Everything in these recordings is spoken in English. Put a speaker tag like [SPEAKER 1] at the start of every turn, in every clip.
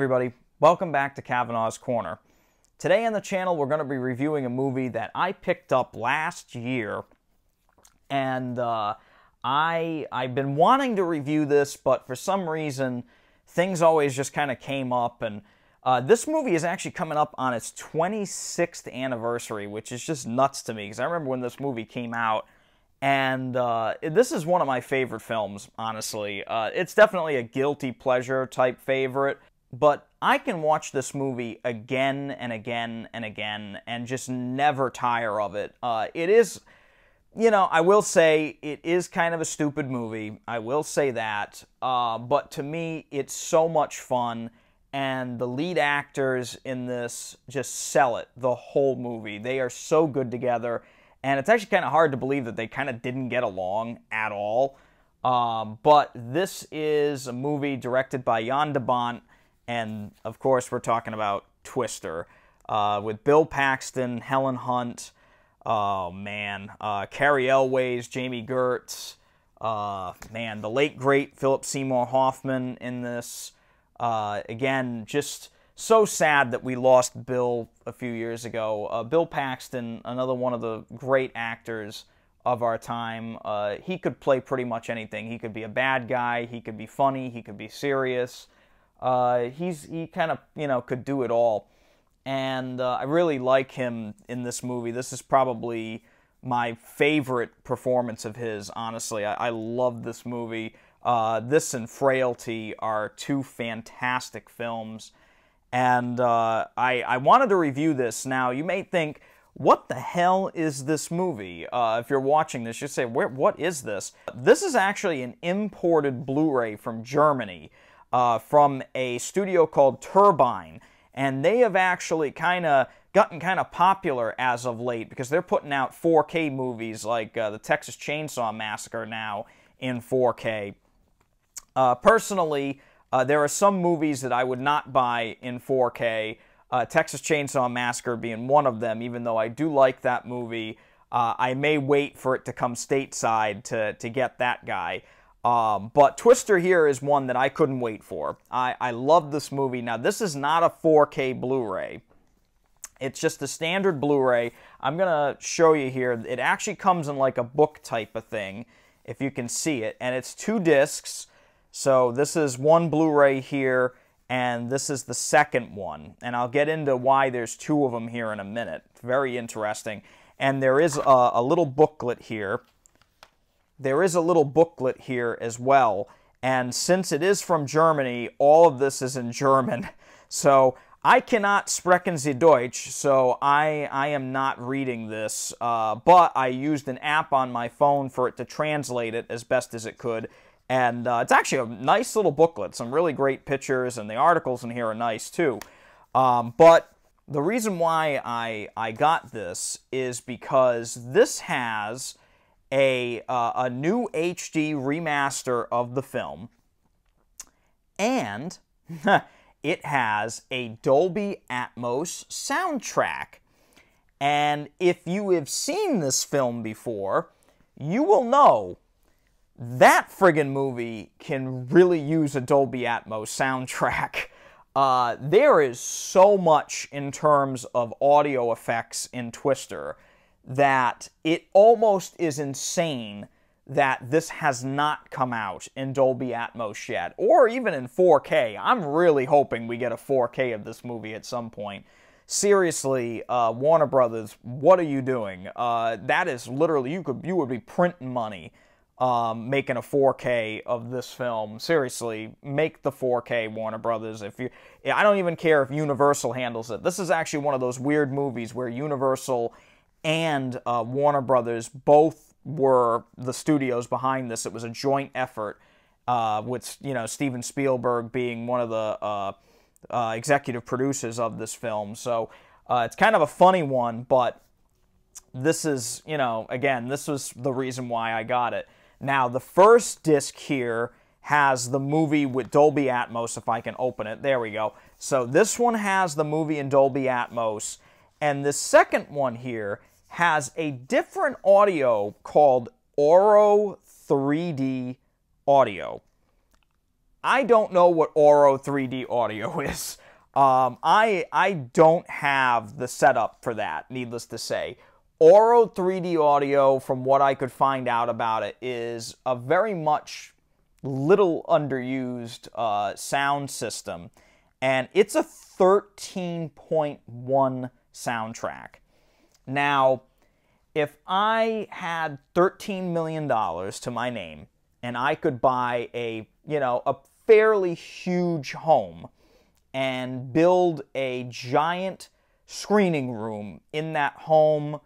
[SPEAKER 1] everybody, welcome back to Kavanaugh's Corner. Today on the channel we're going to be reviewing a movie that I picked up last year, and I've been wanting to review this, but for some reason things always just kind of came up, and this movie is actually coming up on its 26th anniversary, which is just nuts to me, because I remember when this movie came out, and this is one of my favorite films, honestly. It's definitely a guilty pleasure type favorite, but I can watch this movie again and again and again and just never tire of it. It is, you know, I will say it is kind of a stupid movie. I will say that. But to me, it's so much fun, and the lead actors in this just sell it the whole movie. They are so good together, and it's actually kind of hard to believe that they kind of didn't get along at all. But this is a movie directed by Jan de Bont, and of course we're talking about Twister, with Bill Paxton, Helen Hunt, Cary Elwes, Jamie Gertz, the late great Philip Seymour Hoffman in this. Again, just so sad that we lost Bill a few years ago. Bill Paxton, another one of the great actors of our time. He could play pretty much anything. He could be a bad guy, he could be funny, he could be serious. He kind of, you know, could do it all. And I really like him in this movie. This is probably my favorite performance of his, honestly. I love this movie. This and Frailty are two fantastic films. And I wanted to review this. Now, you may think, what the hell is this movie? If you're watching this, you say, what is this? This is actually an imported Blu-ray from Germany, from a studio called Turbine. And they have actually gotten kind of popular as of late, because they're putting out 4K movies like the Texas Chainsaw Massacre now in 4K. Personally, there are some movies that I would not buy in 4K, Texas Chainsaw Massacre being one of them. Even though I do like that movie, I may wait for it to come stateside to get that guy. But Twister here is one that I couldn't wait for. I love this movie. Now, this is not a 4K Blu-ray. It's just a standard Blu-ray. I'm going to show you here. It actually comes in like a book type of thing, if you can see it. And it's 2 discs. So this is one Blu-ray here, and this is the second one. And I'll get into why there's 2 of them here in a minute. It's very interesting. And there is a little booklet here. There is a little booklet here as well, and since it is from Germany, all of this is in German. So I cannot sprechen Sie Deutsch, so I am not reading this, but I used an app on my phone for it to translate it as best as it could, and it's actually a nice little booklet, some really great pictures, and the articles in here are nice too. But the reason why I got this is because this has a new HD remaster of the film, and it has a Dolby Atmos soundtrack. And if you have seen this film before, you will know that friggin' movie can really use a Dolby Atmos soundtrack. There is so much in terms of audio effects in Twister that it almost is insane that this has not come out in Dolby Atmos yet, or even in 4K. I'm really hoping we get a 4K of this movie at some point. Seriously, Warner Brothers, what are you doing? That is literally, you would be printing money making a 4K of this film. Seriously, make the 4K, Warner Brothers. I don't even care if Universal handles it. This is actually one of those weird movies where Universal and Warner Brothers both were the studios behind this. It was a joint effort, with, you know, Steven Spielberg being one of the executive producers of this film. So it's kind of a funny one, but this is, you know, again, this was the reason why I got it. Now, the first disc here has the movie with Dolby Atmos, if I can open it. There we go. So this one has the movie in Dolby Atmos, and the second one here has a different audio called Oro 3D audio. I don't know what Oro 3D audio is. I don't have the setup for that, needless to say. Oro 3D audio, from what I could find out about it, is a very much little underused sound system, and it's a 13.1 soundtrack. Now, if I had $13 million to my name, and I could buy a fairly huge home and build a giant screening room in that home,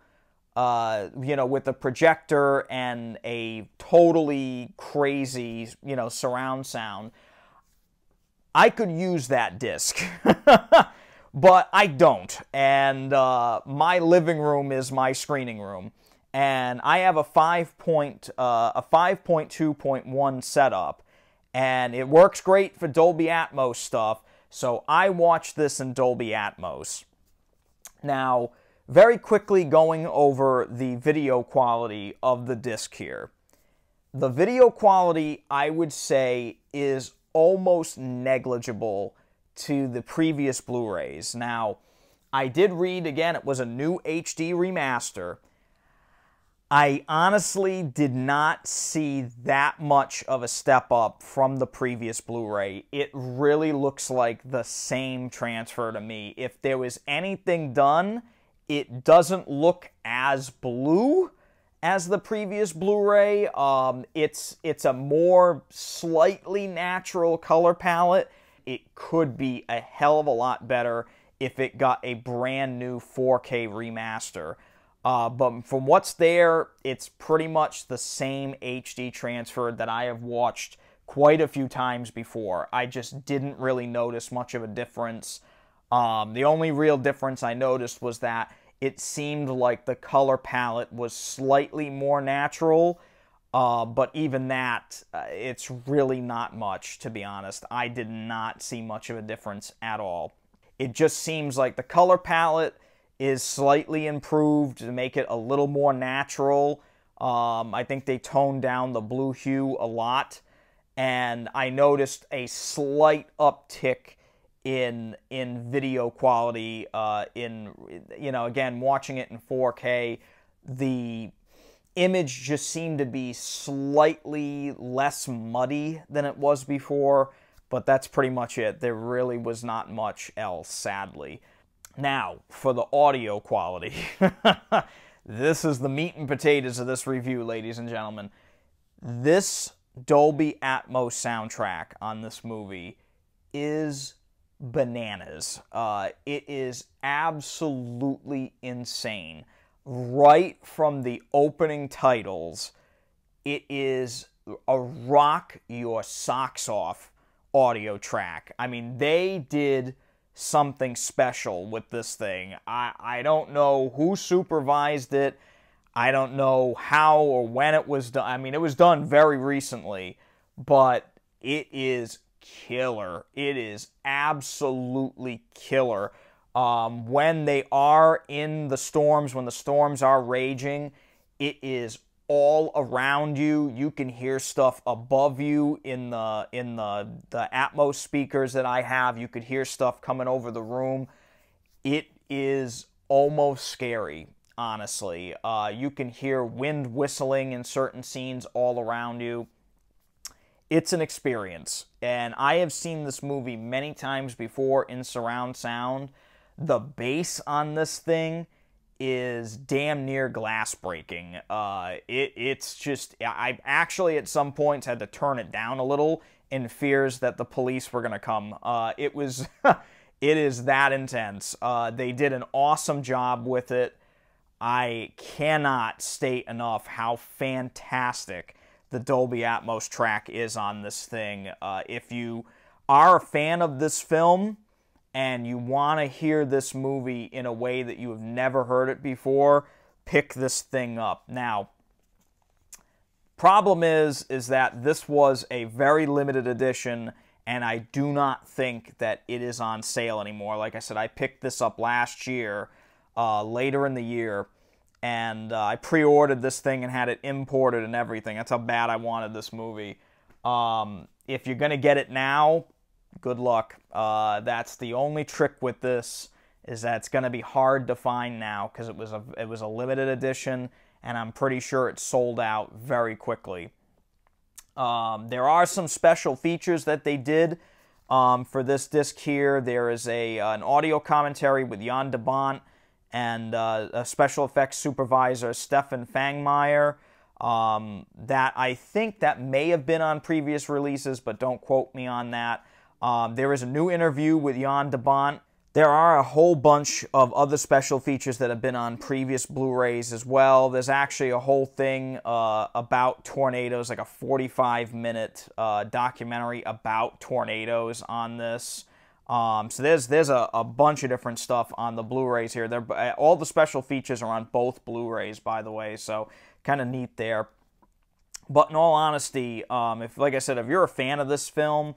[SPEAKER 1] with a projector and a totally crazy, surround sound, I could use that disc. But I don't. And my living room is my screening room. And I have a 5.2.1 setup. And it works great for Dolby Atmos stuff. So I watch this in Dolby Atmos. Now, very quickly going over the video quality of the disc here. The video quality, I would say, is almost negligible to the previous Blu-rays. Now, I did read, again, it was a new HD remaster. I honestly did not see that much of a step up from the previous Blu-ray. It really looks like the same transfer to me. If there was anything done, it doesn't look as blue as the previous Blu-ray. It's a more slightly natural color palette. It could be a hell of a lot better if it got a brand new 4K remaster. But from what's there, it's pretty much the same HD transfer that I have watched quite a few times before. I just didn't really notice much of a difference. The only real difference I noticed was that it seemed like the color palette was slightly more natural, but even that, it's really not much, to be honest. I did not see much of a difference at all. It just seems like the color palette is slightly improved to make it a little more natural. I think they toned down the blue hue a lot, and I noticed a slight uptick in video quality. Again, watching it in 4K, the image just seemed to be slightly less muddy than it was before, but that's pretty much it. There really was not much else, sadly. Now, for the audio quality. This is the meat and potatoes of this review, ladies and gentlemen. This Dolby Atmos soundtrack on this movie is bananas. It is absolutely insane. Right from the opening titles, it is a rock your socks off audio track. I mean, they did something special with this thing. I don't know who supervised it. I don't know how or when it was done. I mean, it was done very recently, but it is killer. It is absolutely killer. When they are in the storms, when the storms are raging, it is all around you. You can hear stuff above you in the Atmos speakers that I have. You could hear stuff coming over the room. It is almost scary, honestly. You can hear wind whistling in certain scenes all around you. It's an experience, and I have seen this movie many times before in surround sound. The bass on this thing is damn near glass breaking. It's just, I actually at some points had to turn it down a little in fears that the police were going to come. It is that intense. They did an awesome job with it. I cannot state enough how fantastic the Dolby Atmos track is on this thing. If you are a fan of this film and you want to hear this movie in a way that you have never heard it before, pick this thing up. Now, problem is that this was a very limited edition, and I do not think that it is on sale anymore. Like I said, I picked this up last year, later in the year, and I pre-ordered this thing and had it imported and everything. That's how bad I wanted this movie. If you're going to get it now, good luck. That's the only trick with this, is that it's going to be hard to find now because it was a limited edition, and I'm pretty sure it sold out very quickly. There are some special features that they did for this disc here. There is an audio commentary with Jan de Bont and a special effects supervisor, Stefan Fangmeyer. That I think that may have been on previous releases, but don't quote me on that. There is a new interview with Jan de Bont. There are a whole bunch of other special features that have been on previous Blu-rays as well. There's actually a whole thing about tornadoes, like a 45-minute documentary about tornadoes on this. So there's a bunch of different stuff on the Blu-rays here. All the special features are on both Blu-rays, by the way, so kind of neat there. But in all honesty, like I said, if you're a fan of this film,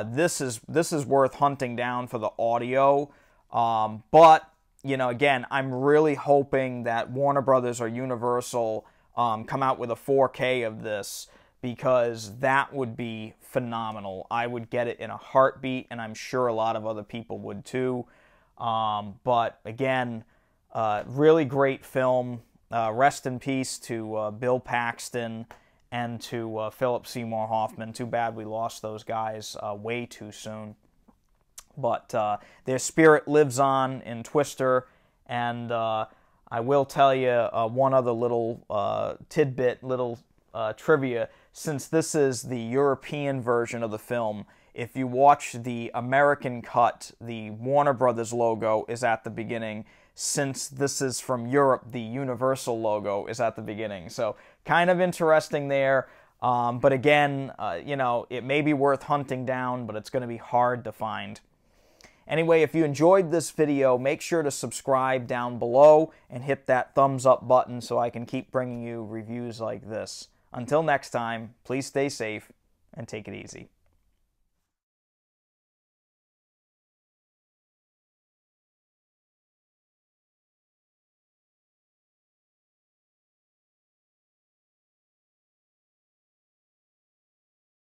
[SPEAKER 1] this is worth hunting down for the audio. But, you know, again, I'm really hoping that Warner Brothers or Universal come out with a 4K of this, because that would be phenomenal. I would get it in a heartbeat, and I'm sure a lot of other people would too. But again, really great film. Rest in peace to Bill Paxton and to Philip Seymour Hoffman. Too bad we lost those guys way too soon. But their spirit lives on in Twister, and I will tell you one other little tidbit, little trivia. Since this is the European version of the film, if you watch the American cut, the Warner Brothers logo is at the beginning. Since this is from Europe, the Universal logo is at the beginning. So kind of interesting there. But again, you know, it may be worth hunting down, but it's going to be hard to find. Anyway, if you enjoyed this video, make sure to subscribe down below and hit that thumbs up button so I can keep bringing you reviews like this. Until next time, please stay safe and take it easy.